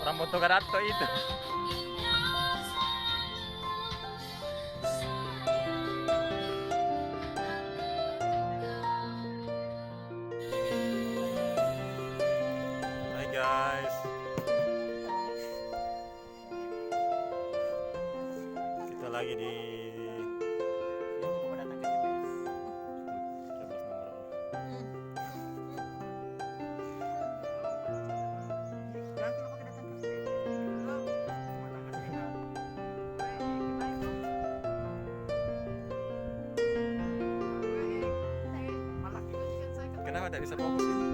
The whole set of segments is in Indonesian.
Rambut Garatto itu. Hai guys. Kita lagi di kenapa tidak bisa fokus ini?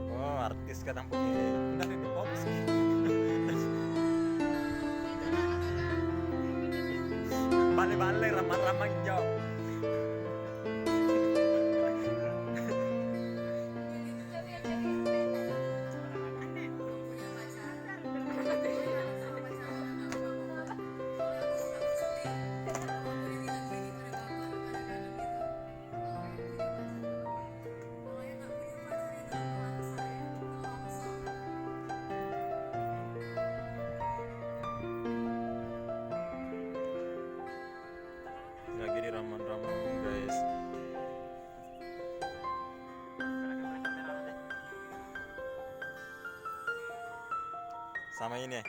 Oh, artis kadang punya udah ini fokus. Balik-balik ramang-ramang jauh. Lagi di raman-raman guys. Sama ini ya.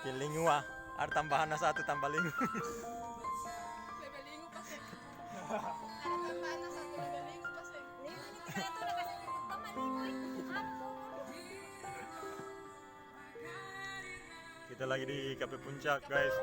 Kilingu ah. Ada tambahan satu tambah lingu. Lebelingo pa siya. Ada tambahan na sa lebelingo pa siya. Kita lagi di Kafe Puncak guys.